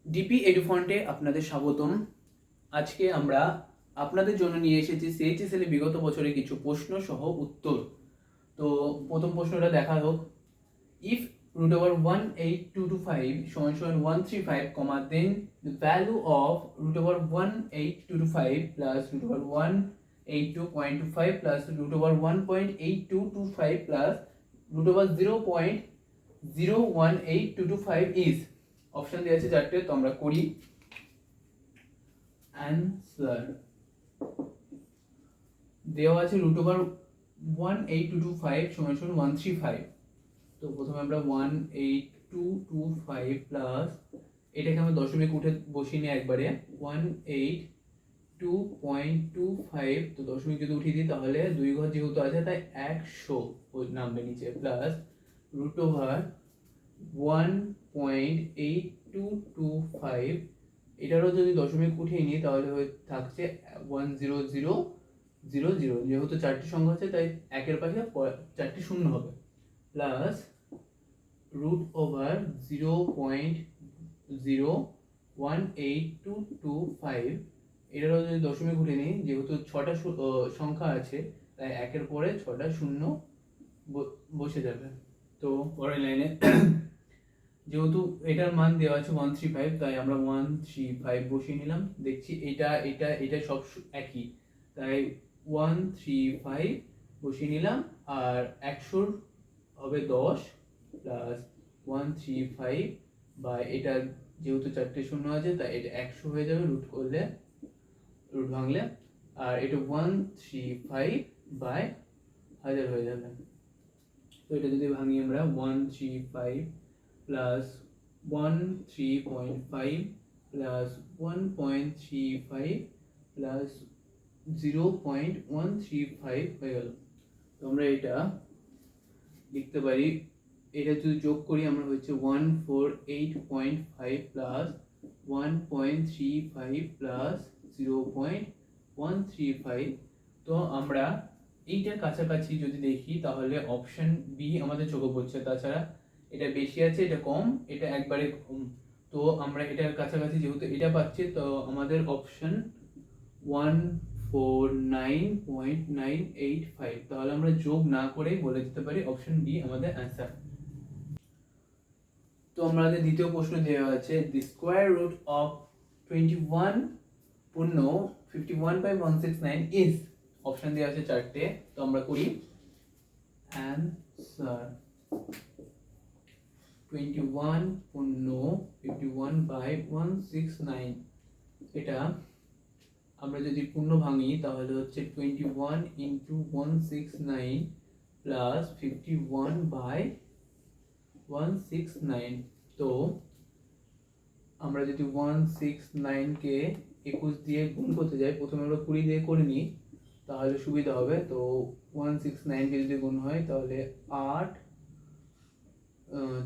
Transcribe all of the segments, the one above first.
DP এডুফন্টে আপনাদের স্বাগতম। আজকে আমরা আপনাদের জন্য নিয়ে এসেছি সিএইচএসএল এর বিগত বছরে কিছু প্রশ্ন সহ উত্তর। তো প্রথম প্রশ্নটা দেখা হোক। ইফ root over 18225 সমান সমান 135, then the value of root over 18225 plus root over 182.25 plus root over 1.8225 plus root over 0.018225 is, option দেওয়া আছে চারটে, তো আমরা করি অ্যান্সার। দেওয়া আছে রুট ওভার 18225 সমান সমান 135। তো প্রথমে আমরা 18225 প্লাস এটাকে আমরা দশমিক উঠে বসিয়ে নিই একবারে 182.25, তো দশমিক যদি উঠিয়ে দিই তাহলে দুই ঘর যেহেতু আছে তাই 100 নামবে নিচে, প্লাস রুট ওভার 1.8225, এটারও যদি দশমিক উঠিয়ে নিই তাহলে থাকছে 10000, যেহেতু চারটি সংখ্যা আছে তাই একের পাশে চারটি শূন্য হবে, প্লাস রুট ওভার 0.0182225, এটারও যদি দশমিক উঠে নিই যেহেতু ছটা সংখ্যা আছে তাই একের পরে ছটা শূন্য বসে যাবে। তো পরের লাইনে যেহেতু এটার মান দেওয়া আছে 135 তাই আমরা 135 বসিয়ে নিলাম। দেখছি এটা সব একই, তাই 135 বসিয়ে নিলাম। আর 100 হবে 10 প্লাস 135 বা এটা যেহেতু চারটে শূন্য আছে তাই এটা 100 হয়ে যাবে রুট করলে, রুট ভাঙলে, আর এটা 135 বাই 1000 হয়ে যাবে। তো এটা যদি ভাঙি আমরা 135 প্লাস 13.5 প্লাস 1.35 প্লাস 0.135 হয়ে গেল। তো আমরা এটা লিখতে পারি, এটা যদি যোগ করি আমরা হচ্ছে 148.5 প্লাস 1.35 প্লাস 0.135। তো আমরা এইটার কাছাকাছি যদি দেখি তাহলে অপশন বি আমাদের চোখে পড়ছে, তাছাড়া এটা বেশি আছে এটা কম, এটা একবারে কম। তো আমরা এটার কাছাকাছি যেহেতু এটা পাচ্ছি তো আমাদের অপশন 149.985, তাহলে আমরা যোগ না করেই বলে দিতে পারি অপশন ডি আমাদের অ্যান্সার। তো আমাদের দ্বিতীয় প্রশ্ন দেওয়া আছে দি স্কোয়ার রুট অফ 21 পূর্ণ 51/169 ইজ, অপশন দেওয়া আছে চারটে, তো আমরা করি অ্যান্সার। 21 পূর্ণ 51/169, এটা আমরা যদি পূর্ণ ভাঙি তাহলে হচ্ছে 21 ইন্টু 169 প্লাস 51/169। তো আমরা যদি 169কে 21 দিয়ে গুণ করতে যাই, প্রথমে আমরা 20 দিয়ে করে নিই তাহলে সুবিধা হবে। তো 169কে যদি গুণ হয় তাহলে 8,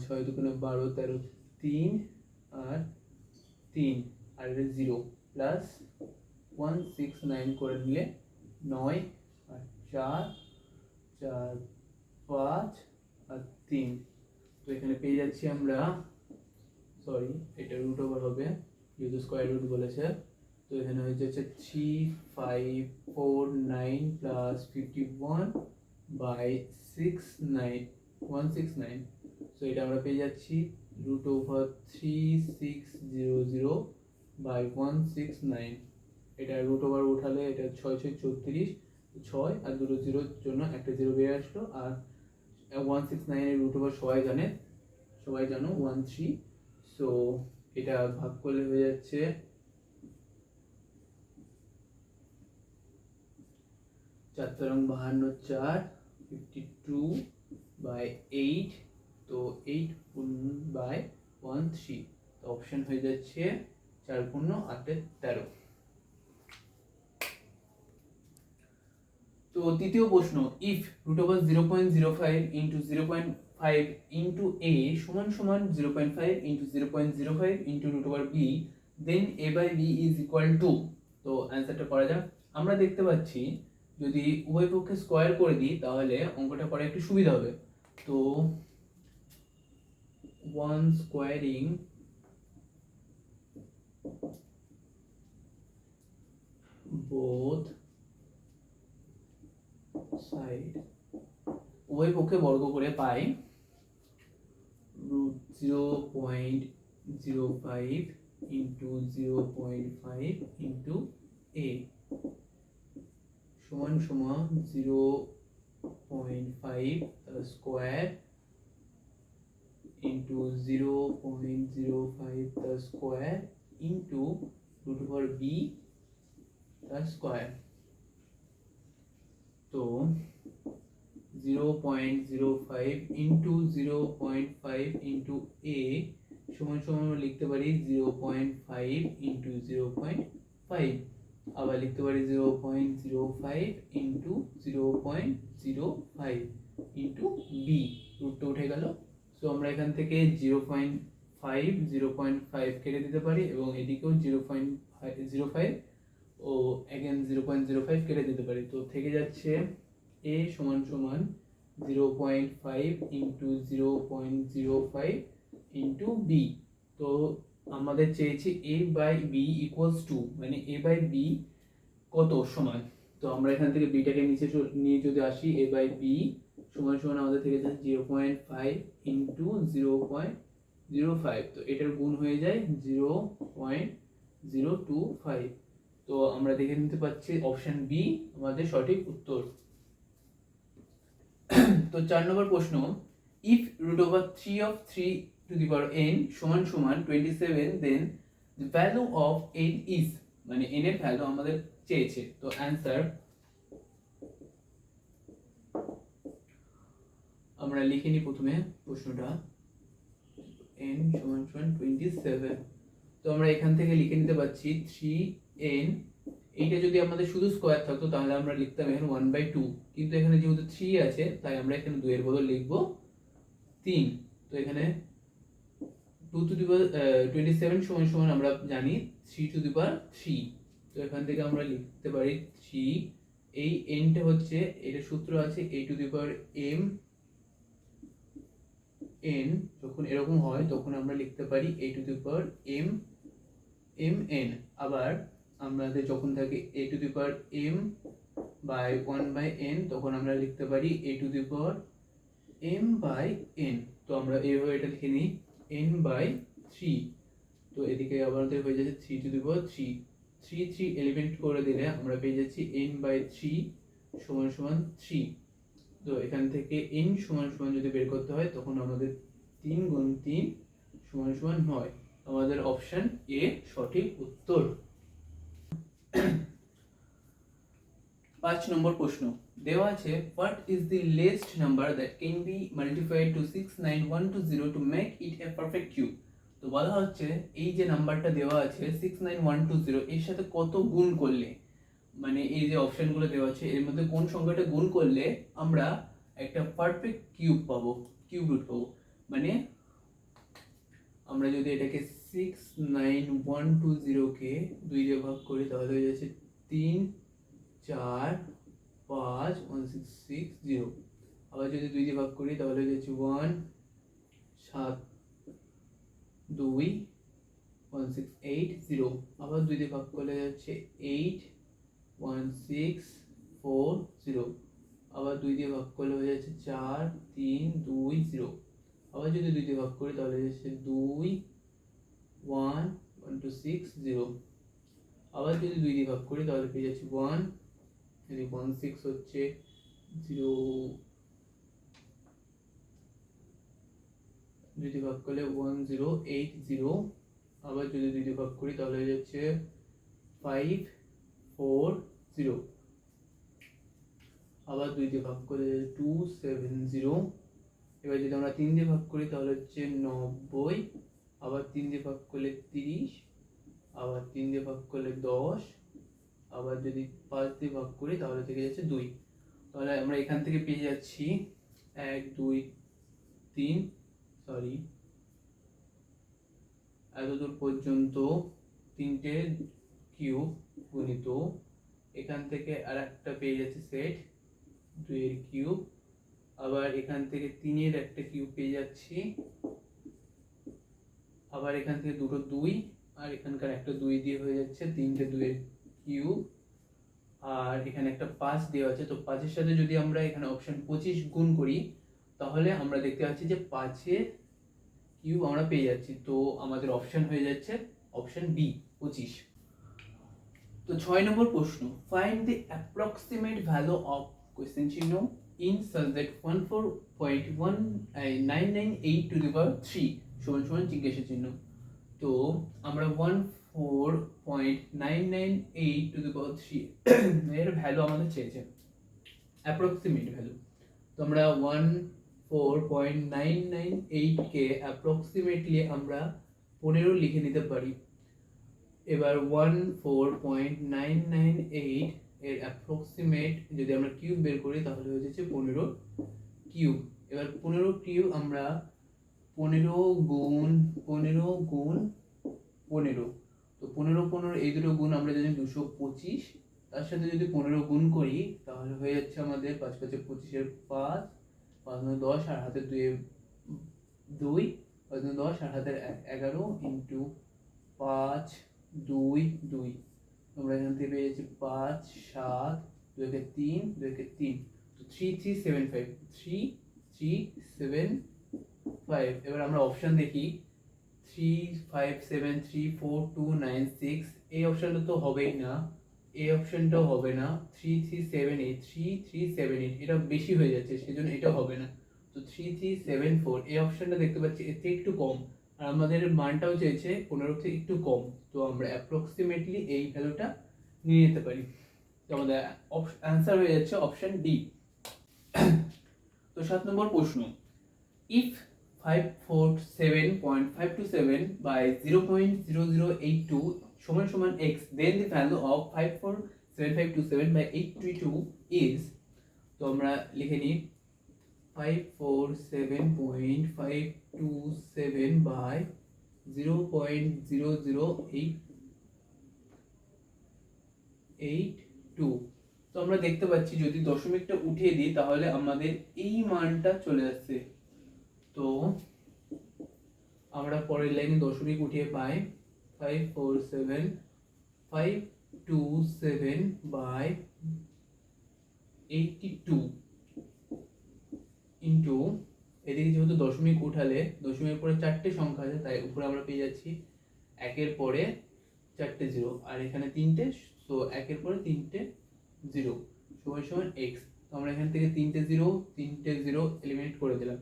6 দুগুণে 12, 13, 3 আর 3 আর এটা 0 প্লাস 169 করে নিলে 9 আর 4, 4, 5 আর 3। তো এখানে পেয়ে যাচ্ছি আমরা, সরি এটা রুট ওভার হবে যেহেতু স্কোয়ার রুট বলেছে, তো এখানে হয়ে যাচ্ছে 3549 প্লাস 51/169, সো এটা আমরা পেয়ে যাচ্ছি রুট ওভার 3600/169। এটা রুট ওভার উঠালে এটা 6 6 34, 6 আর দুটো জিরোর জন্য একটা জিরো বেরিয়ে আসলো, আর 169 এর রুট ওভার সবাই জানো 13, সো এটা ভাগ করলে হয়ে যাচ্ছে 4×52 4, 52/8, তো 8/13, তো অপশন হয়ে যাচ্ছে 4×8=13। তো তৃতীয় প্রশ্ন, if root over 0.05 into 0.5 into A সমান সমান 0.5 into 0.05 into root over B, then A by B is equal to. তো অ্যান্সারটা করা যাক। আমরা দেখতে পাচ্ছি যদি উভয় পক্ষে স্কোয়ার করে দিই তাহলে অঙ্কটা করা একটু সুবিধা হবে। তো 1 স্কোয়ারিং both side উভয় পক্ষে বর্গ করে পাই √0.05 into 0.5 into a সমান সমান 0.5 square into 0.05 the square into √b the square. तो 0.05 into 0.5 into a সমান সমান লিখতে পারি 0.5 into 0.5 আবার লিখতে পারি 0.05 into 0.05 into b রুটটা উঠে গেল। সো আমরা এখান থেকে 0.5 কেটে দিতে পারি এবং এদিকেও 0.05 ও अगेन 0.05 কেটে দিতে পারি। তো থেকে যাচ্ছে a সমান সমান 0.5 into 0.05 into b। তো আমাদের চেয়েছে a by b equals to মানে a by b কত সমান। তো আমরা এখান থেকে b টাকে নিচে নিয়ে যদি আসি a by b সমান সমান আমাদের থেকে যাচ্ছে 0.5 into 0.05। তো এটার গুণ হয়ে যায় 0.025। তো আমরা দেখে নিতে পাচ্ছি অপশন বি আমাদের সঠিক উত্তর। তো 4 নম্বর প্রশ্ন, if √3 of 3 to the power n সমান সমান 27 then the value of n is মানে n এর ভ্যালু আমাদের চেয়েছে। তো অ্যানসার আমরা লিখে নিই প্রথমে প্রশ্নটা n সমান সমান 27। তো আমরা এখান থেকে লিখে নিতে পাচ্ছি 3n। এইটা যদি আমাদের শুধু স্কয়ার থাকতো তাহলে আমরা লিখতাম এখানে 1/2, কিন্তু এখানে যেহেতু 3 আছে তাই আমরা এখানে 2 এর বদলে লিখব 3। তো এখানে 2 to the power 27 সমান সমান আমরা জানি 3 to the power 3। তো এখান থেকে আমরা লিখতে পারি 3, এই n টা হচ্ছে এটা সূত্র আছে a to the power m n। যখন এরকম হয় তখন আমরা লিখতে পারি a to the power m n। আবার আমাদের যখন থাকে a to the power m by 1/n তখন আমরা লিখতে পারি a to the power m by n। তো আমরা এইভাবে এটা লিখে নিই n/3। তো এদিকে আমাদের হয়ে যাচ্ছে 3 to the power 3 3 এলিমেন্ট করে দিলে আমরা পেয়ে যাচ্ছি n/3 সমান সমান 3। তো এখান থেকে n সমান সমান যদি বের করতে হয় তখন আমাদের 3 গুণ 3 সমান সমান 9। আমাদের অপশন এ সঠিক উত্তর। 5 নম্বর প্রশ্ন দেওয়া আছে what is the least number that can be multiplied to 69120 to make it a perfect cube। তো বলা হচ্ছে এই যে নাম্বারটা দেওয়া আছে 69120 এর সাথে কত গুণ করলে মানে এই যে অপশনগুলো দেওয়া আছে এর মধ্যে কোন সংখ্যাটা গুণ করলে আমরা একটা পারফেক্ট কিউব পাবো, কিউব রুট পাবো। মানে আমরা যদি এটাকে 69120 কে 2 দিয়ে ভাগ করি তাহলে হয়ে যাচ্ছে 3 4 5 1660। আবার যদি 2 দিয়ে ভাগ করি তাহলে হয়ে যাচ্ছে 1 7 2 1680। আবার 2 দিয়ে ভাগ করলে যাচ্ছে 8 1640। আবার 2 দিয়ে ভাগ করলে হয়ে যাচ্ছে 4 3 2 0। আবার যদি 2 দিয়ে ভাগ করি তাহলে যাচ্ছে 2 1 1260। আবার যদি 2 দিয়ে ভাগ করি তাহলে পেয়ে যাচ্ছে 1 যদি 16 হচ্ছে 0 যদি ভাগ করলে 1080। আবার যদি 2 দিয়ে ভাগ করি তাহলে হয়ে যাচ্ছে 540। আবার 2 দিয়ে ভাগ করলে 270। এবার যদি আমরা 3 দিয়ে ভাগ করি তাহলে হচ্ছে 90। আবার 3 দিয়ে ভাগ করলে 30। আবার 3 দিয়ে ভাগ করলে 10। আবার যদি 5 দিয়ে ভাগ করি তাহলে থেকে যাচ্ছে 2। তাহলে আমরা এখান থেকে পেয়ে যাচ্ছি 1 2 3 সরি এতদূর পর্যন্ত 3টে কিউব গুণিত এখান থেকে আরেকটা পেয়ে যাচ্ছে সেট 2 এর কিউব। আবার এখান থেকে 3 এর একটা কিউব পেয়ে যাচ্ছি। আবার এখান থেকে দুটো 2 আর এখানকার একটা 2 দিয়ে হয়ে যাচ্ছে 3টে 2 কিউব, আর এখানে একটা 5 দেওয়া আছে, তো 5 এর সাথে যদি আমরা এখানে অপশন 25 গুণ করি তাহলে আমরা দেখতে পাচ্ছি যে 5 কিউব আমরা পেয়ে যাচ্ছি। তো আমাদের অপশন হয়ে যাচ্ছে অপশন বি 25। তো 6 নম্বর প্রশ্ন, find the approximate value of question চিহ্ন in such that 14.998 to the power 3 সমান সমান জিজ্ঞাসা চিহ্ন। তো আমরা 14.998 টু দি পাওয়ার 3 এর ভ্যালু আমাদের চেয়েছে, অ্যাপ্রক্সিমেট ভ্যালু। তো আমরা 14.998 কে অ্যাপ্রক্সিমেটলি আমরা 15 লিখে নিতে পারি। এবার 14.998 এর অ্যাপ্রক্সিমেট যদি আমরা কিউব বের করি তাহলে হয়ে যাচ্ছে 15 কিউব। এবার 15 কিউব আমরা 15 গুণ 15 গুণ 15, তো 15 এই দুটো গুণ আমরা জানি 225, তার সাথে যদি 15 গুণ করি তাহলে হয়ে যাচ্ছে আমাদের 5 5 25 5 5 10 আর হাতের 2 5 10 আর হাতের 11 ইন্টু 5 2 2, আমরা এখান থেকে পেয়ে যাচ্ছি 5 7 2 কে 3 2 কে 3, তো 3375 3375। এবার আমরা অপশন দেখি 35734296, এই অপশনটা তো হবেই না, এই অপশনটাও হবে না, 3378 এটা বেশি হয়ে যাচ্ছে সেজন্য এটা হবে না। তো 3374 এই অপশনটা দেখতে পাচ্ছি এর থেকে একটু কম, আর আমাদের মানটাও চেয়েছে 15 থেকে একটু কম, তো আমরা অ্যাপ্রক্সিমেটলি এই ভ্যালুটা নিয়ে নিতে পারি। তো আমাদের অ্যান্সার হয়ে যাচ্ছে অপশন ডি। তো 7 নম্বর প্রশ্ন, ইফ 547.527 by 0.0082 সমান সমান x, then the value of 547.527 by 832 is, তো আমরা লিখে নিই 547.527 by 0.0082। তো আমরা দেখতে পাচ্ছি যদি দশমিকটা উঠিয়ে দিই তাহলে আমাদের এই মানটা চলে আসছে। তো আমরা পরের লাইনে দশমিক উঠিয়ে পাই 547.527 by 82 ইন্টু, এদিকে যেহেতু দশমিক উঠালে দশমিকের পরে 4টে সংখ্যা আছে তাই উপরে আমরা পেয়ে যাচ্ছি 1-এর পরে 4টে 0 আর এখানে 3টে, তো 1-এর পরে 3টে 0 সমান সমান x। তো আমরা এখান থেকে 3টে 0 এলিমিনেট করে দিলাম,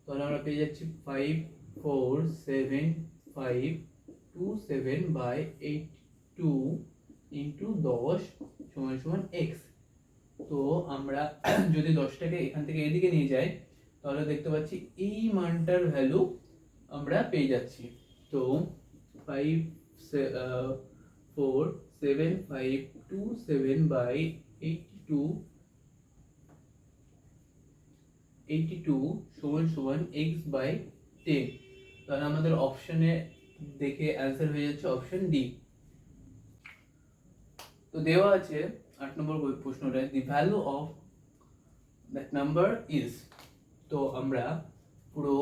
তাহলে আমরা পেয়ে যাচ্ছি 547.527 by 82 ইন্টু 10 সমান সমান x। তো আমরা যদি 10টাকে এখান থেকে এদিকে নিয়ে যাই তাহলে দেখতে পাচ্ছি এই মানটার ভ্যালু আমরা পেয়ে যাচ্ছি। তো 547.527 by 82 সমান সমান x by 10। তাহলে আমাদের অপশনে দেখে অ্যান্সার হয়ে যাচ্ছে অপশন ডি। তো দেওয়া আছে 8 নম্বর প্রশ্নটায় the value of that number is, তো আমরা পুরো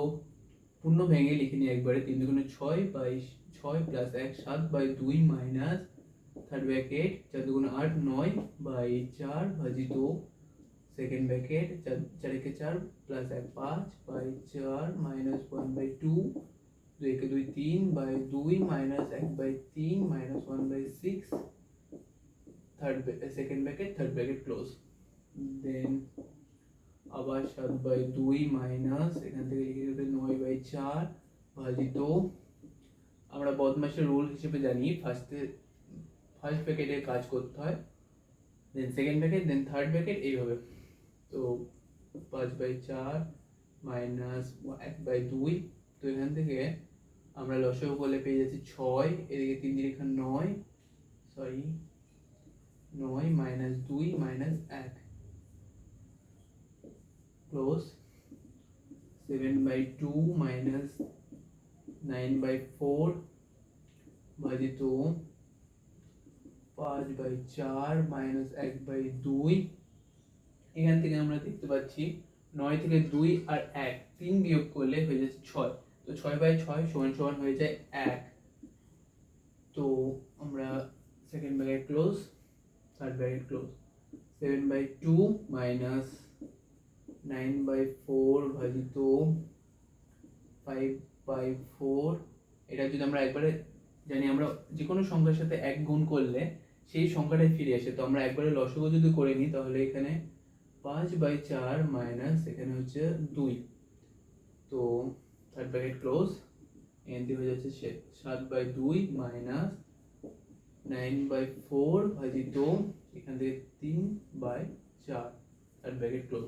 পূর্ণ ভেঙে লিখে নিই একবারে। 3 দুগুণে 6 by 6 plus 1 7 by 2 minus third bracket 4 দুগুণে 8 9 বাই 4 ভাজিত সেকেন্ড ব্র্যাকেট 4 একে 4 প্লাস 1 5 বাই 4 মাইনাস 1 বাই 2 2 একে 2 3 by 2 minus 1 by 3 minus 1 by 6 second bracket third bracket close, then আবার 7 বাই 2 মাইনাস এখান থেকে লিখে দেবে 9 বাই 4 ভাজিত, আমরা বদমাশের রুল হিসেবে জানি ফার্স্ট ব্র্যাকেটে কাজ করতে হয়, দেন সেকেন্ড ব্র্যাকেট দেন থার্ড ব্র্যাকেট এইভাবে। তো 5 বাই 4 মাইনাস 1 বাই 2, তো এখান থেকে আমরা লসাগু বলে পেয়ে যাচ্ছি 6, এদিকে 3 দিয়ে এখানে 9 minus 2 minus 1 close 7 by 2 minus 9 by 4 ভাজিত 5 বাই 4 মাইনাস 1 বাই 2। এখান থেকে আমরা দেখতে পাচ্ছি 9 থেকে 2 আর 1 3 বিয়োগ করলে হয়ে যাচ্ছে 6, তো 6 বাই 6 সমান সমান হয়ে যায় 1। তো আমরা second bracket close, third bracket close, 7/2 minus 9/4 ভাজিত 5/4। এটা যদি আমরা একবারে জানি, আমরা যে কোনো সংখ্যার সাথে এক গুণ করলে সেই সংখ্যাটাই ফিরে আসে। তো আমরা একবারে লসাগু যদি করে নিই তাহলে এখানে 5/4 মাইনাস এখানে হচ্ছে 2। তো থার্ড ব্র্যাকেট ক্লোজ, এখান থেকে হয়ে যাচ্ছে 7/2 মাইনাস 9/4 ভাজিত এখান থেকে 3/4, থার্ড ব্র্যাকেট ক্লোজ।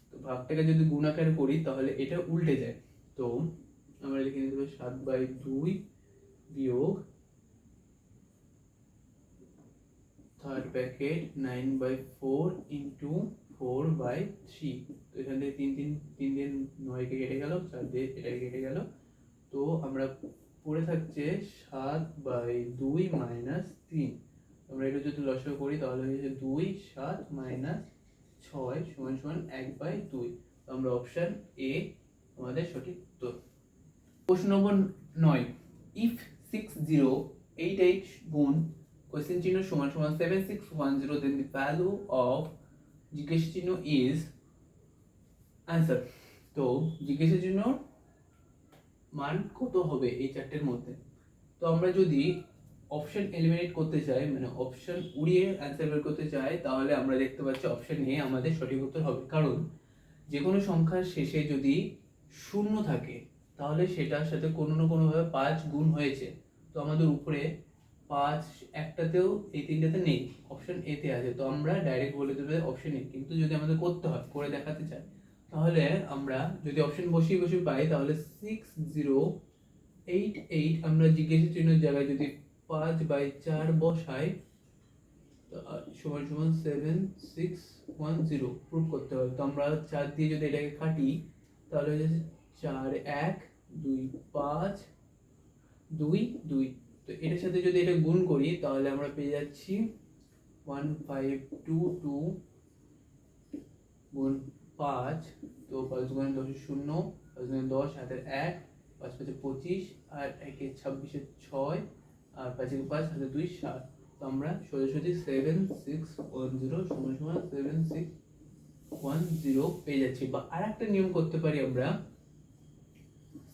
তো ভাগটাকে যদি গুণ আকারে করি তাহলে এটা উল্টে যায়। তো আমরা লিখে নিতে পারি 7/2 বিয়োগ থার্ড ব্র্যাকেট 9/4 ইন্টু 4/3। তো এখান থেকে 3 9কে কেটে গেল, 4 দিয়ে এটাকে কেটে গেল। তো আমরা পড়ে থাকছে 7/2 মাইনাস 3। আমরা এটা যদি লসাগু করি তাহলে হচ্ছে 2 7 মাইনাস 6 সমান সমান 1/2। তো আমরা অপশন এ আমাদের সঠিক উত্তর। প্রশ্ন নম্বর 9, ইফ 6088 গুণ কোশ্চেন চিহ্ন সমান সমান 7610 then the value of জিজ্ঞাসা চিহ্ন is answer। তো জিজ্ঞাসা চিহ্ন মান কত হবে এই চারটের মধ্যে? তো আমরা যদি অপশন এলিমিনেট করতে চাই, মানে অপশন উড়িয়ে অ্যান্সার বের করতে চাই, তাহলে আমরা দেখতে পাচ্ছি অপশন এ আমাদের সঠিক উত্তর হবে। কারণ যে কোনো সংখ্যার শেষে যদি শূন্য থাকে তাহলে সেটার সাথে কোনো না কোনোভাবে 5 গুণ হয়েছে। তো আমাদের উপরে 5 একটাতেও এই তিনটাতে নেই, অপশন এ তে আছে। তো আমরা ডাইরেক্ট বলে দেবো অপশন এ। কিন্তু যদি আমাদের করতে হয়, করে দেখাতে চাই, তাহলে আমরা যদি অপশন বসিয়ে পাই তাহলে 6088 আমরা জিজ্ঞাসা চিহ্নের জায়গায় যদি 5/4 বসাই সমান সমান 7610 প্রুভ করতে হবে। তো আমরা 4 দিয়ে যদি এটাকে কাটি তাহলে হয়ে যাচ্ছে 4 1 2 5 2 2। তো এটার সাথে যদি এটা গুণ করি তাহলে আমরা পেয়ে যাচ্ছি 1522 গুণ 5। তো 5 গুণ 10 0, 5 গুণ 10 হাতের 1, 5 5 25 আর 1 26 6 আর 5 5 হাতে 2 7। তো আমরা সোজাসুজি 7610 সমান সমান 7610 পেয়ে যাচ্ছি। বা আরেকটা নিয়ম করতে পারি আমরা,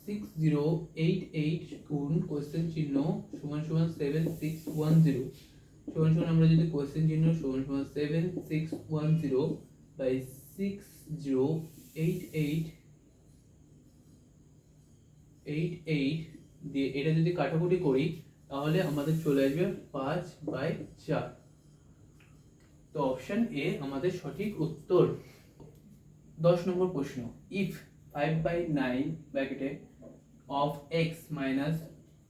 6088 গুণ কোশ্চেন চিহ্ন সমান সমান 7610 সমান সমান আমরা যদি কোশ্চেন চিহ্ন সমান সমান 7610 বাই 6088 দিয়ে এটা যদি কাটাকুটি করি তাহলে আমাদের চলে আসবে 5/4। তো অপশন এ আমাদের সঠিক উত্তর। 10 নম্বর প্রশ্ন, ইফ 5/9 ব্র্যাকেটে of x minus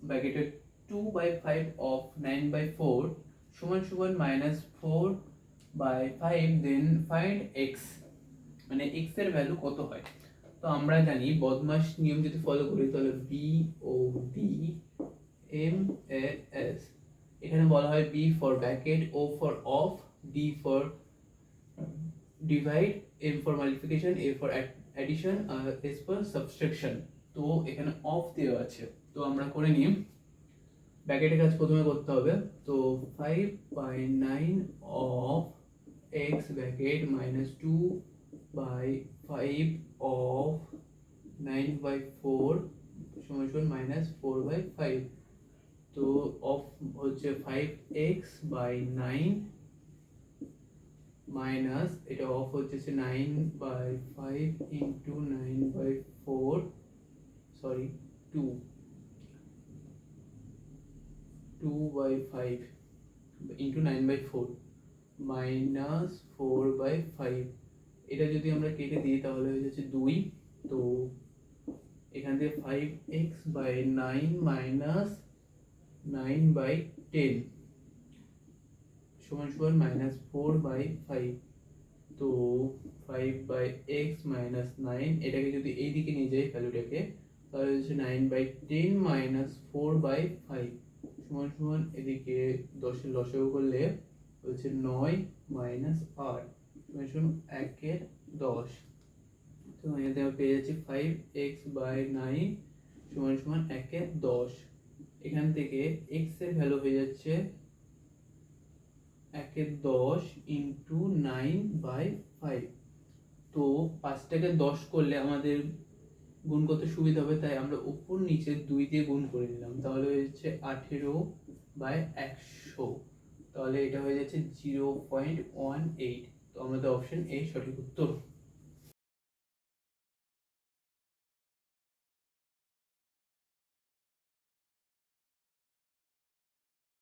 ব্র্যাকেটে 2/5 of 9/4 সমান সমান -4/5 then find x, মানে x এর ভ্যালু কত হয়? তো আমরা জানি বদমাশ নিয়ম যদি ফলো করি তাহলে BODMAS। এখানে বলা হয় B for bracket, O for of, D for divide, M for multiplication, A for addition আর S ফর সাবট্রাকশন। তো এখানে অফ দেওয়া আছে, তো আমরা করে নিই। ব্র্যাকেটের কাজ প্রথমে করতে হবে। তো 5/9 অফ x ব্র্যাকেট -2/5 অফ 9/4 সমান সমান -4/5। তো অফ হচ্ছে 5x/9 মাইনাস এটা অফ হচ্ছে 9/5 ইন্টু 9/4, সরি 2/5 ইন্টু 9/4 মাইনাস 4/5। এটা যদি আমরা কেটে দিই তাহলে হয়ে যাচ্ছে 2। তো এখান থেকে 5x/9 মাইনাস 9/10 সমান সমান -4/5। তো 5/x মাইনাস 9 এটাকে যদি এই দিকে নিয়ে যাই ভ্যালুটাকে তাহলে হচ্ছে 9/10 মাইনাস 4/5 সমান সমান এদিকে 10 এর লসাগু করলে হচ্ছে 9 মাইনাস 8 সমান সমান 1/10। তো এখানে আমরা পেয়ে যাচ্ছি 5x/9 সমান সমান 1/10। এখান থেকে এক্স এর ভ্যালু হয়ে যাচ্ছে 1/10 ইন্টু 9/5। তো 5টাকে 10 করলে আমাদের গুণ করতে সুবিধা হবে, তাই আমরা উপর নিচে 2 দিয়ে গুণ করে নিলাম, তাহলে হয়ে যাচ্ছে 18/100। তাহলে এটা হয়ে যাচ্ছে 0.18। তো আমাদের অপশন এ সঠিক উত্তর।